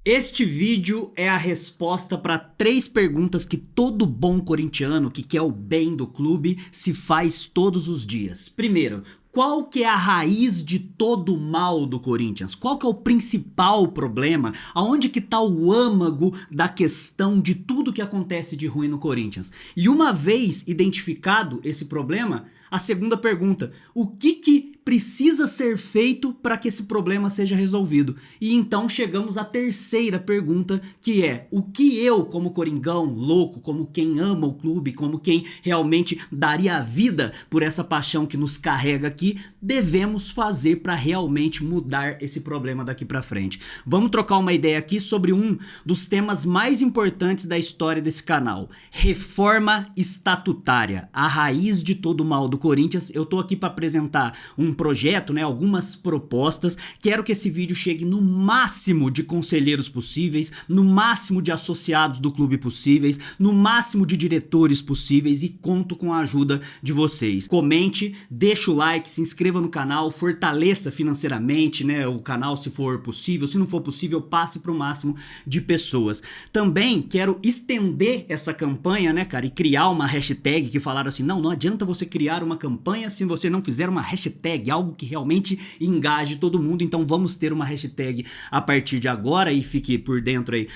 Este vídeo é a resposta para 3 perguntas que todo bom corintiano que quer o bem do clube se faz todos os dias. Primeiro, qual que é a raiz de todo o mal do Corinthians? Qual que é o principal problema? Aonde que tá o âmago da questão de tudo que acontece de ruim no Corinthians? E uma vez identificado esse problema, a segunda pergunta, o que precisa ser feito para que esse problema seja resolvido? E então chegamos à terceira pergunta, que é o que eu, como coringão louco, como quem ama o clube, como quem realmente daria a vida por essa paixão que nos carrega aqui, devemos fazer para realmente mudar esse problema daqui para frente. Vamos trocar uma ideia aqui sobre um dos temas mais importantes da história desse canal, reforma estatutária, a raiz de todo o mal do Corinthians. Eu tô aqui para apresentar um projeto, algumas propostas. Quero que esse vídeo chegue no máximo de conselheiros possíveis, no máximo de associados do clube possíveis, no máximo de diretores possíveis e conto com a ajuda de vocês. Comente, deixa o like, se inscreva no canal, fortaleça financeiramente, o canal se for possível. Se não for possível, passe para o máximo de pessoas. Também quero estender essa campanha, e criar uma hashtag que falaram assim, não adianta você criar uma campanha se você não fizer uma hashtag, algo que realmente engaje todo mundo. Então vamos ter uma hashtag a partir de agora e fique por dentro aí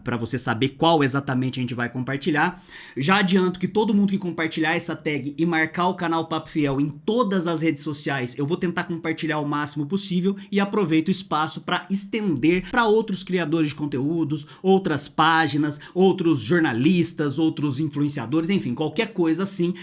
para você saber qual exatamente a gente vai compartilhar. Já adianto que todo mundo que compartilhar essa tag e marcar o canal Papo Fiel em todas as redes sociais, eu vou tentar compartilhar o máximo possível e aproveito o espaço para estender para outros criadores de conteúdos, outras páginas, outros jornalistas, outros influenciadores, enfim, qualquer coisa assim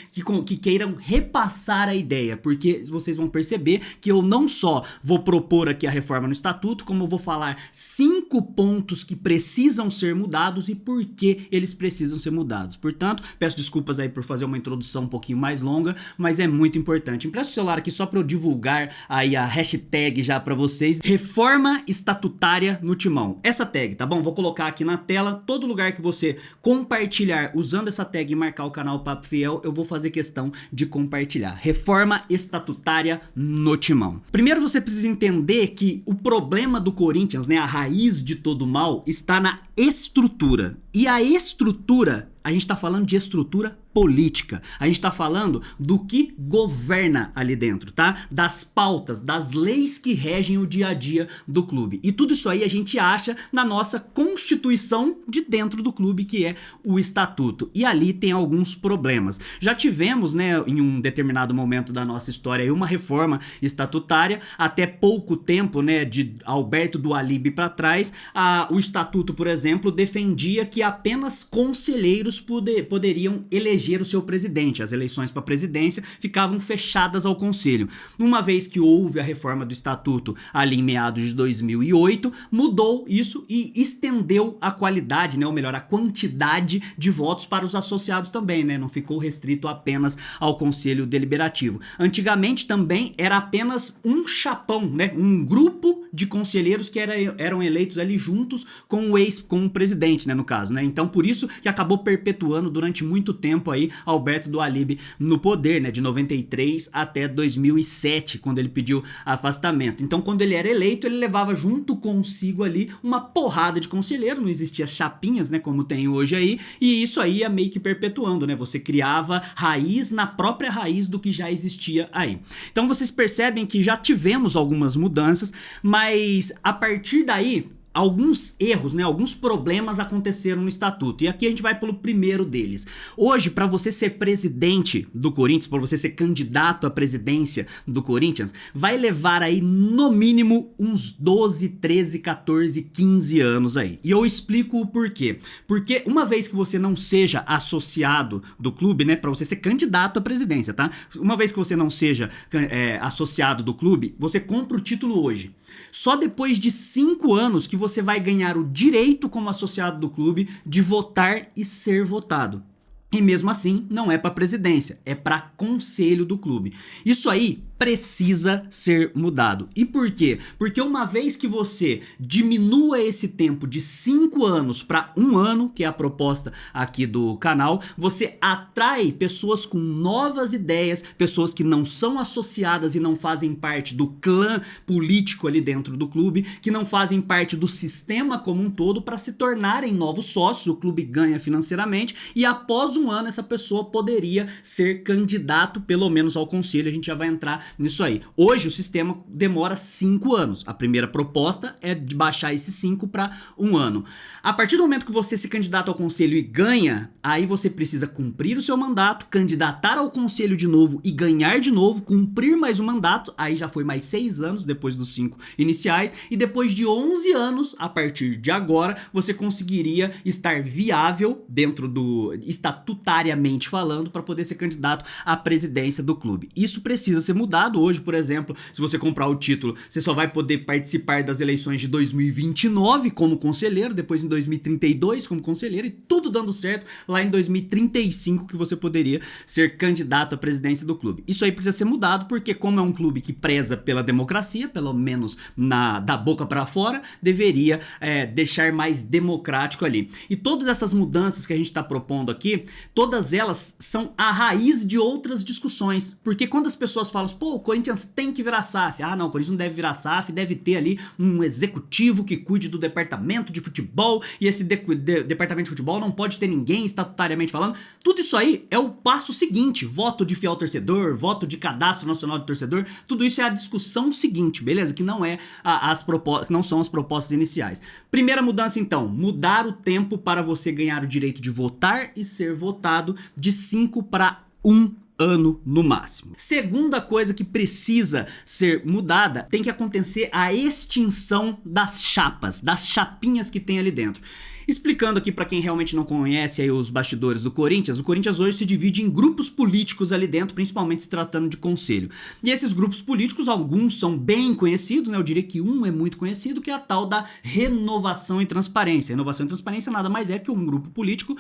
que queiram repassar a ideia, porque vocês vão perceber que eu não só vou propor aqui a reforma no estatuto, como eu vou falar 5 pontos que precisam ser mudados e por que eles precisam ser mudados. Portanto, peço desculpas aí por fazer uma introdução um pouquinho mais longa, mas é muito importante. Empresta o celular aqui só para eu divulgar aí a hashtag já para vocês, reforma estatutária no Timão. Essa tag, tá bom? Vou colocar aqui na tela, todo lugar que você compartilhar usando essa tag e marcar o canal Papo Fiel, eu vou fazer questão de compartilhar. Reforma estatutária no Timão. Primeiro você precisa entender que o problema do Corinthians, a raiz de todo mal, está na estrutura. E a estrutura, a gente tá falando de estrutura política. A gente tá falando do que governa ali dentro, tá? Das pautas, das leis que regem o dia a dia do clube. E tudo isso aí a gente acha na nossa constituição de dentro do clube, que é o estatuto. E ali tem alguns problemas. Já tivemos, em um determinado momento da nossa história, aí uma reforma estatutária. Até pouco tempo, de Alberto do Alibe para trás, o estatuto, por exemplo, defendia que apenas conselheiros poderiam eleger o seu presidente. As eleições para a presidência ficavam fechadas ao conselho. Uma vez que houve a reforma do estatuto ali em meados de 2008, mudou isso e estendeu a qualidade, ou melhor, a quantidade de votos para os associados também, não ficou restrito apenas ao conselho deliberativo. Antigamente também era apenas um chapão, um grupo de conselheiros que eram eleitos ali juntos com o presidente, no caso, Então por isso que acabou perpetuando durante muito tempo aí Alberto do Alibe no poder, de 93 até 2007, quando ele pediu afastamento. Então quando ele era eleito, ele levava junto consigo ali uma porrada de conselheiro, não existia chapinhas, como tem hoje aí, e isso aí ia meio que perpetuando, você criava raiz na própria raiz do que já existia aí. Então vocês percebem que já tivemos algumas mudanças, mas a partir daí alguns erros, alguns problemas aconteceram no estatuto. E aqui a gente vai pelo primeiro deles. Hoje, para você ser presidente do Corinthians, para você ser candidato à presidência do Corinthians, vai levar aí no mínimo uns 12, 13, 14, 15 anos aí. E eu explico o porquê. Porque uma vez que você não seja associado do clube, para você ser candidato à presidência, tá? Uma vez que você não seja associado do clube, você compra o título hoje. Só depois de 5 anos que você vai ganhar o direito como associado do clube de votar e ser votado. E mesmo assim, não é para presidência, é para conselho do clube. Isso aí, precisa ser mudado. E por quê? Porque uma vez que você diminua esse tempo de 5 anos para 1 ano, que é a proposta aqui do canal, você atrai pessoas com novas ideias, pessoas que não são associadas e não fazem parte do clã político ali dentro do clube, que não fazem parte do sistema como um todo, para se tornarem novos sócios. O clube ganha financeiramente e após 1 ano essa pessoa poderia ser candidato pelo menos ao conselho. A gente já vai entrar nisso aí. Hoje o sistema demora 5 anos. A primeira proposta é de baixar esses 5 para 1 ano. A partir do momento que você se candidata ao conselho e ganha, aí você precisa cumprir o seu mandato, candidatar ao conselho de novo e ganhar de novo, cumprir mais um mandato, aí já foi mais 6 anos depois dos 5 iniciais, e depois de 11 anos, a partir de agora, você conseguiria estar viável dentro do, estatutariamente falando, para poder ser candidato à presidência do clube. Isso precisa ser mudado. Hoje, por exemplo, se você comprar o título, você só vai poder participar das eleições de 2029 como conselheiro, depois em 2032 como conselheiro, e tudo dando certo, lá em 2035 que você poderia ser candidato à presidência do clube. Isso aí precisa ser mudado, porque como é um clube que preza pela democracia, pelo menos da boca para fora, deveria deixar mais democrático ali. E todas essas mudanças que a gente está propondo aqui, todas elas são a raiz de outras discussões, porque quando as pessoas falam, pô, o Corinthians tem que virar SAF. Ah, não, o Corinthians não deve virar SAF, deve ter ali um executivo que cuide do departamento de futebol, e esse departamento de futebol não pode ter ninguém estatutariamente falando. Tudo isso aí é o passo seguinte: voto de fiel torcedor, voto de cadastro nacional de torcedor. Tudo isso é a discussão seguinte, beleza? Que não é não são as propostas iniciais. Primeira mudança então, mudar o tempo para você ganhar o direito de votar e ser votado de 5 para 1 ano no máximo. Segunda coisa que precisa ser mudada, tem que acontecer a extinção das chapas, das chapinhas que tem ali dentro. Explicando aqui para quem realmente não conhece aí os bastidores do Corinthians, o Corinthians hoje se divide em grupos políticos ali dentro, principalmente se tratando de conselho. E esses grupos políticos, alguns são bem conhecidos, né? Eu diria que um é muito conhecido, que é a tal da Renovação e Transparência. Renovação e Transparência nada mais é que um grupo político,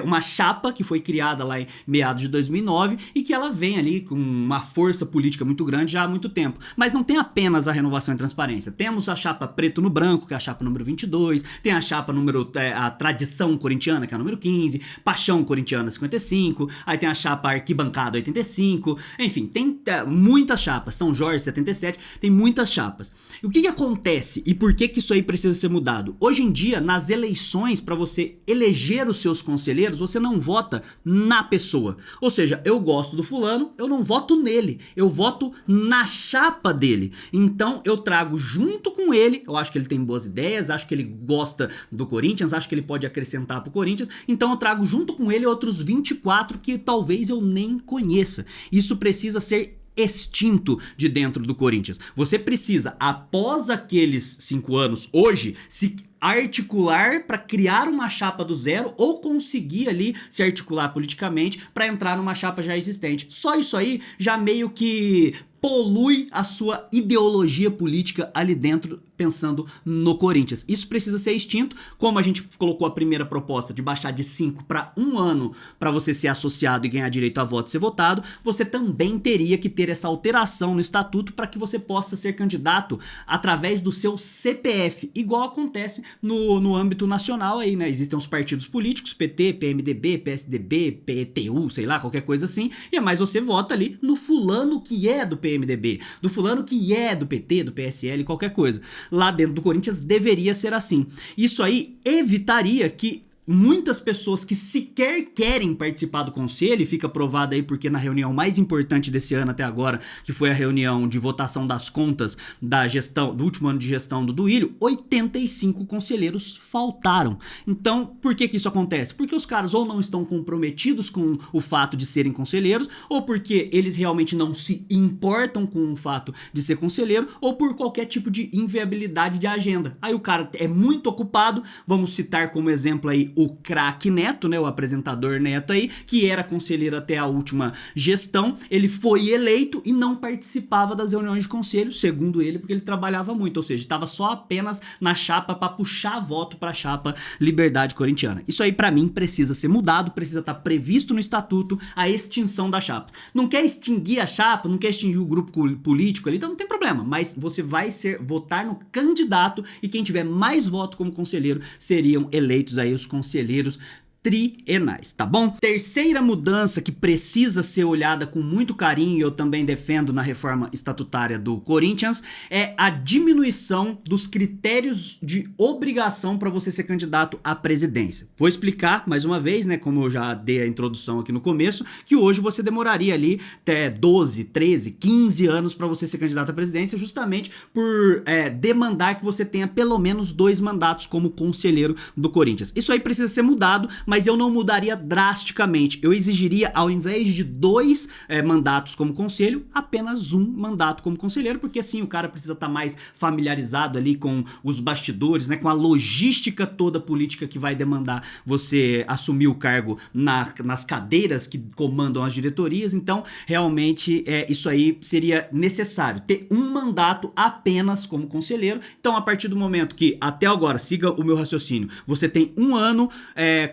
uma chapa que foi criada lá em meados de 2009 e que ela vem ali com uma força política muito grande já há muito tempo. Mas não tem apenas a Renovação e Transparência. Temos a chapa preto no branco, que é a chapa número 22, tem a chapa número a Tradição Corintiana, que é a número 15, Paixão Corintiana 55, aí tem a chapa Arquibancada 85, enfim, tem muitas chapas, São Jorge 77, tem muitas chapas. E o que acontece e por que isso aí precisa ser mudado? Hoje em dia, nas eleições, para você eleger os seus conselheiros, você não vota na pessoa. Ou seja, eu gosto do fulano, eu não voto nele, eu voto na chapa dele. Então eu trago junto com ele, eu acho que ele tem boas ideias, acho que ele gosta do Corinthians, acho que ele pode acrescentar pro Corinthians, então eu trago junto com ele outros 24 que talvez eu nem conheça. Isso precisa ser extinto de dentro do Corinthians. Você precisa, após aqueles 5 anos, hoje, se articular para criar uma chapa do zero ou conseguir ali se articular politicamente para entrar numa chapa já existente. Só isso aí já meio que polui a sua ideologia política ali dentro, pensando no Corinthians. Isso precisa ser extinto, como a gente colocou a primeira proposta de baixar de 5 para 1 ano para você ser associado e ganhar direito a voto e ser votado, você também teria que ter essa alteração no estatuto para que você possa ser candidato através do seu CPF, igual acontece no âmbito nacional aí, né? Existem os partidos políticos, PT, PMDB, PSDB, PTU, sei lá, qualquer coisa assim, e mais você vota ali no fulano que é do PMDB, do fulano que é do PT, do PSL, qualquer coisa. Lá dentro do Corinthians deveria ser assim. Isso aí evitaria que muitas pessoas que sequer querem participar do conselho, e fica provado aí porque na reunião mais importante desse ano até agora, que foi a reunião de votação das contas da gestão, do último ano de gestão do Duílio, 85 conselheiros faltaram. Então, por que isso acontece? Porque os caras ou não estão comprometidos com o fato de serem conselheiros, ou porque eles realmente não se importam com o fato de ser conselheiro, ou por qualquer tipo de inviabilidade de agenda. Aí o cara é muito ocupado, vamos citar como exemplo aí o craque Neto, né, o apresentador Neto aí, que era conselheiro até a última gestão. Ele foi eleito e não participava das reuniões de conselho, segundo ele, porque ele trabalhava muito, ou seja, estava só apenas na chapa para puxar voto para a chapa Liberdade Corintiana. Isso aí para mim precisa ser mudado, precisa estar previsto no estatuto a extinção da chapa. Não quer extinguir a chapa, não quer extinguir o grupo político ali, então não tem problema, mas você vai votar no candidato e quem tiver mais voto como conselheiro seriam eleitos aí os conselheiros trienais, tá bom? Terceira mudança que precisa ser olhada com muito carinho e eu também defendo na reforma estatutária do Corinthians é a diminuição dos critérios de obrigação para você ser candidato à presidência. Vou explicar mais uma vez, né, como eu já dei a introdução aqui no começo, que hoje você demoraria ali até 12, 13, 15 anos para você ser candidato à presidência justamente por demandar que você tenha pelo menos 2 mandatos como conselheiro do Corinthians. Isso aí precisa ser mudado, mas eu não mudaria drasticamente. Eu exigiria, ao invés de 2 mandatos como conselho, apenas 1 mandato como conselheiro, porque assim o cara precisa estar mais familiarizado ali com os bastidores, né, com a logística toda política que vai demandar você assumir o cargo nas cadeiras que comandam as diretorias. Então, realmente, isso aí seria necessário, ter 1 mandato apenas como conselheiro. Então, a partir do momento que, até agora, siga o meu raciocínio, você tem 1 ano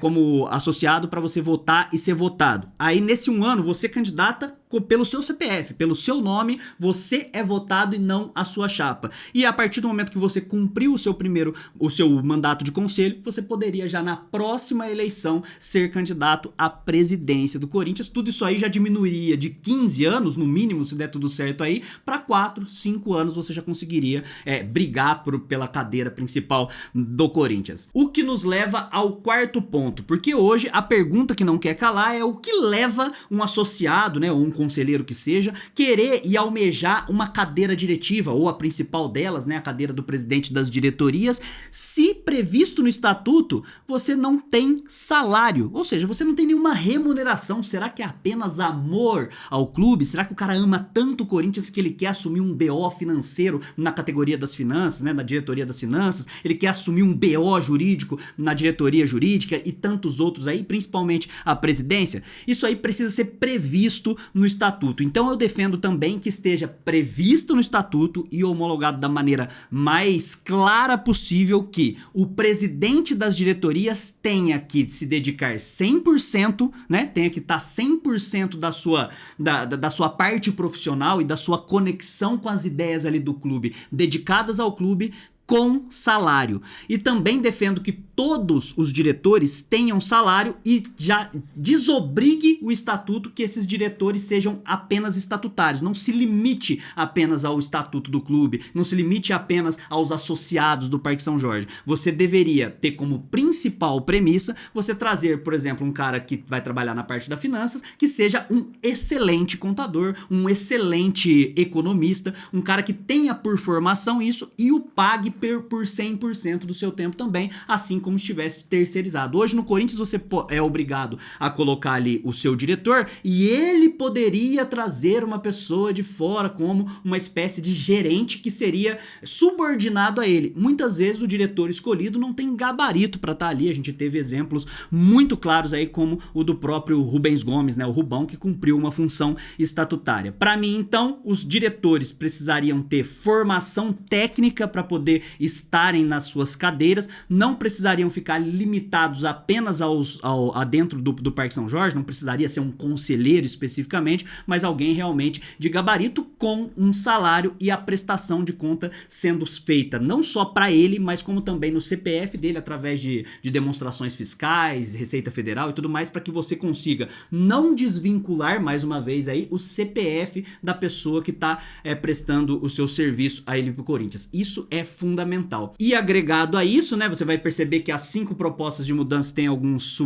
como associado para você votar e ser votado. Aí nesse 1 ano você candidata pelo seu CPF, pelo seu nome, você é votado e não a sua chapa. E a partir do momento que você cumpriu o seu mandato de conselho, você poderia já na próxima eleição ser candidato à presidência do Corinthians. Tudo isso aí já diminuiria de 15 anos, no mínimo, se der tudo certo aí, para 4, 5 anos você já conseguiria brigar pela cadeira principal do Corinthians. O que nos leva ao 4º ponto, porque hoje a pergunta que não quer calar é o que leva um associado, né, ou um conselheiro que seja, querer e almejar uma cadeira diretiva, ou a principal delas, né, a cadeira do presidente das diretorias, se previsto no estatuto você não tem salário, ou seja, você não tem nenhuma remuneração. Será que é apenas amor ao clube? Será que o cara ama tanto o Corinthians que ele quer assumir um BO financeiro na categoria das finanças, né, na diretoria das finanças? Ele quer assumir um BO jurídico na diretoria jurídica e tantos outros aí, principalmente a presidência? Isso aí precisa ser previsto no estatuto. Então eu defendo também que esteja previsto no estatuto e homologado da maneira mais clara possível que o presidente das diretorias tenha que se dedicar 100%, né? Tenha que estar 100% da sua parte profissional e da sua conexão com as ideias ali do clube, dedicadas ao clube, com salário. E também defendo que todos os diretores tenham salário e já desobrigue o estatuto que esses diretores sejam apenas estatutários. Não se limite apenas ao estatuto do clube, não se limite apenas aos associados do Parque São Jorge. Você deveria ter como principal premissa você trazer, por exemplo, um cara que vai trabalhar na parte das finanças, que seja um excelente contador, um excelente economista, um cara que tenha por formação isso e o pague por 100% do seu tempo também, assim como estivesse terceirizado. Hoje no Corinthians você é obrigado a colocar ali o seu diretor e ele poderia trazer uma pessoa de fora como uma espécie de gerente que seria subordinado a ele. Muitas vezes o diretor escolhido não tem gabarito para estar ali. A gente teve exemplos muito claros aí como o do próprio Rubens Gomes, né, o Rubão, que cumpriu uma função estatutária. Para mim, então, os diretores precisariam ter formação técnica para poder estarem nas suas cadeiras, não precisariam ficar limitados apenas a dentro do Parque São Jorge, não precisaria ser um conselheiro especificamente, mas alguém realmente de gabarito com um salário e a prestação de conta sendo feita não só para ele, mas como também no CPF dele, através de demonstrações fiscais, Receita Federal e tudo mais, para que você consiga não desvincular, mais uma vez aí, o CPF da pessoa que está prestando o seu serviço a ele pro Corinthians. Isso é fundamental. E agregado a isso, né, você vai perceber que as 5 propostas de mudança tem alguns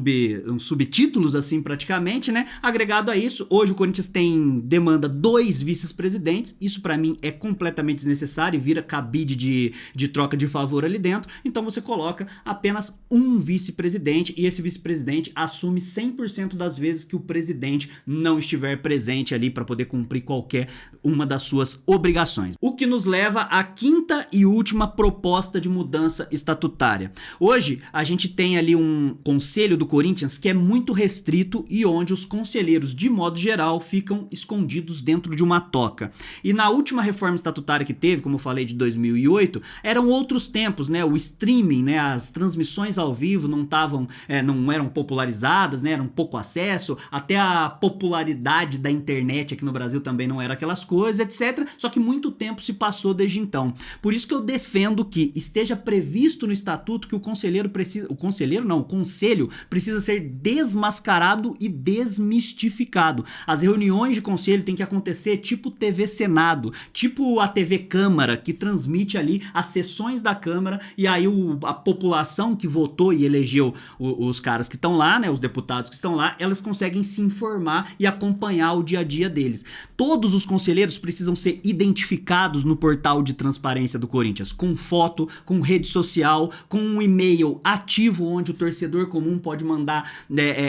subtítulos, assim, praticamente, né? Agregado a isso, hoje o Corinthians demanda 2 vice-presidentes. Isso para mim é completamente desnecessário e vira cabide de troca de favor ali dentro. Então você coloca apenas um vice-presidente e esse vice-presidente assume 100% das vezes que o presidente não estiver presente ali para poder cumprir qualquer uma das suas obrigações. O que nos leva à 5ª e última proposta de mudança estatutária. Hoje, a gente tem ali um conselho do Corinthians que é muito restrito e onde os conselheiros, de modo geral, ficam escondidos dentro de uma toca. E na última reforma estatutária que teve, como eu falei, de 2008, eram outros tempos, né? O streaming, né? As transmissões ao vivo não eram popularizadas, né? Era um pouco acesso, até a popularidade da internet aqui no Brasil também não era aquelas coisas, etc. Só que muito tempo se passou desde então. Por isso que eu defendo que esteja previsto no estatuto que o conselho precisa ser desmascarado e desmistificado. As reuniões de conselho têm que acontecer tipo TV Senado, tipo a TV Câmara, que transmite ali as sessões da Câmara, e aí a população que votou e elegeu os caras que estão lá, né, os deputados que estão lá, elas conseguem se informar e acompanhar o dia a dia deles. Todos os conselheiros precisam ser identificados no portal de transparência do Corinthians, com foto, com rede social, com um e-mail ativo onde o torcedor comum pode mandar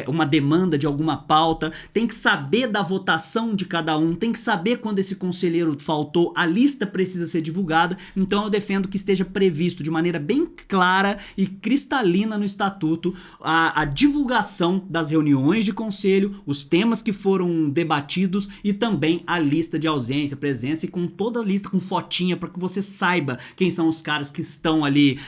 uma demanda de alguma pauta, tem que saber da votação de cada um, tem que saber quando esse conselheiro faltou, a lista precisa ser divulgada. Então eu defendo que esteja previsto de maneira bem clara e cristalina no estatuto a divulgação das reuniões de conselho, os temas que foram debatidos e também a lista de ausência, presença, e com toda a lista com fotinha para que você saiba quem são os caras que estão ali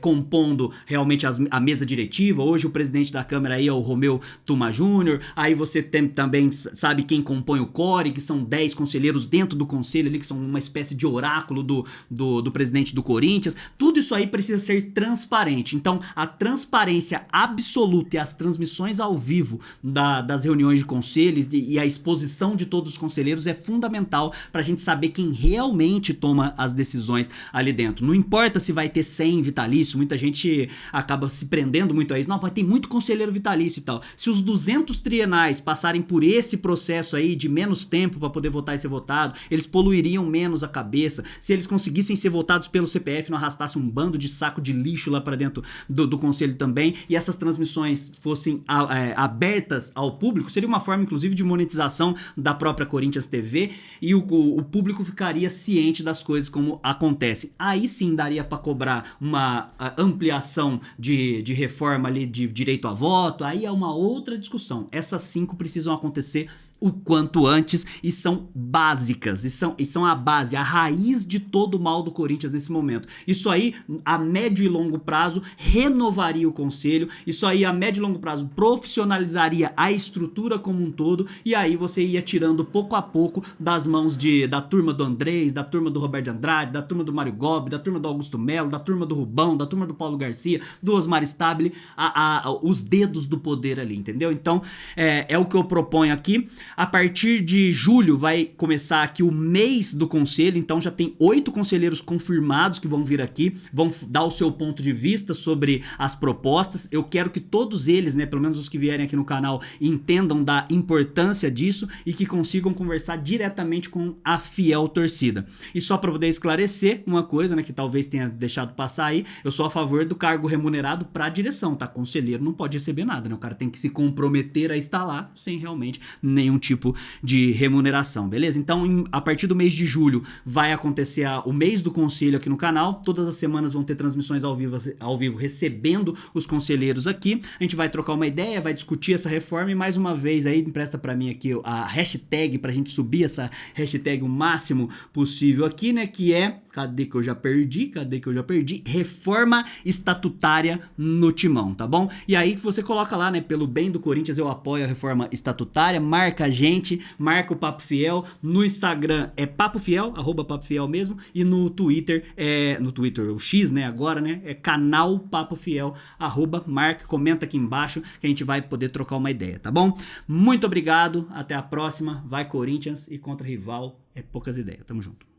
compondo realmente a mesa diretiva. Hoje o presidente da Câmara aí é o Romeu Tuma Júnior, aí você também sabe quem compõe o CORE, que são 10 conselheiros dentro do conselho ali, que são uma espécie de oráculo do presidente do Corinthians. Tudo isso aí precisa ser transparente. Então a transparência absoluta e as transmissões ao vivo das reuniões de conselhos e a exposição de todos os conselheiros é fundamental para a gente saber quem realmente toma as decisões ali dentro. Não importa se vai ter 100 vitalício, muita gente acaba se prendendo muito a isso. Não, vai ter muito conselheiro vitalício e tal. Se os 200 trienais passarem por esse processo aí de menos tempo para poder votar e ser votado, eles poluiriam menos a cabeça. Se eles conseguissem ser votados pelo CPF, não arrastasse um bando de saco de lixo lá para dentro do conselho também, e essas transmissões fossem abertas ao público, seria uma forma inclusive de monetização da própria Corinthians TV, e o público ficaria ciente das coisas como acontecem. Aí sim daria para cobrar uma ampliação de reforma ali de direito a voto. Aí é uma outra discussão. Essas 5 precisam acontecer o quanto antes e são básicas, e são a base, a raiz de todo o mal do Corinthians nesse momento. Isso aí, a médio e longo prazo, renovaria o conselho, isso aí, a médio e longo prazo, profissionalizaria a estrutura como um todo, e aí você ia tirando pouco a pouco das mãos da turma do Andrés, da turma do Roberto Andrade, da turma do Mário Gobi, da turma do Augusto Melo, da turma do Rubão, da turma do Paulo Garcia, do Osmar Stabile, os dedos do poder ali, entendeu? Então, é o que eu proponho aqui. A partir de julho vai começar aqui o mês do conselho, então já tem 8 conselheiros confirmados que vão vir aqui, vão dar o seu ponto de vista sobre as propostas. Eu quero que todos eles, né, pelo menos os que vierem aqui no canal, entendam da importância disso e que consigam conversar diretamente com a fiel torcida. E só para poder esclarecer uma coisa, né, que talvez tenha deixado passar aí, eu sou a favor do cargo remunerado para a direção, tá? Conselheiro não pode receber nada, né? O cara tem que se comprometer a estar lá sem realmente nenhum tipo de remuneração, beleza? Então, a partir do mês de julho vai acontecer o mês do conselho aqui no canal. Todas as semanas vão ter transmissões ao vivo recebendo os conselheiros aqui. A gente vai trocar uma ideia, vai discutir essa reforma e mais uma vez aí, empresta pra mim aqui a hashtag pra gente subir essa hashtag o máximo possível aqui, né? Que é... Cadê que eu já perdi? Reforma estatutária no Timão, tá bom? E aí que você coloca lá, né? Pelo bem do Corinthians eu apoio a reforma estatutária. Marca a gente, marca o Papo Fiel. No Instagram é Papo Fiel, @PapoFiel mesmo. E no Twitter o X, né? Agora, né? É canal Papo Fiel, marca, comenta aqui embaixo que a gente vai poder trocar uma ideia, tá bom? Muito obrigado, até a próxima. Vai Corinthians, e contra rival é poucas ideias. Tamo junto.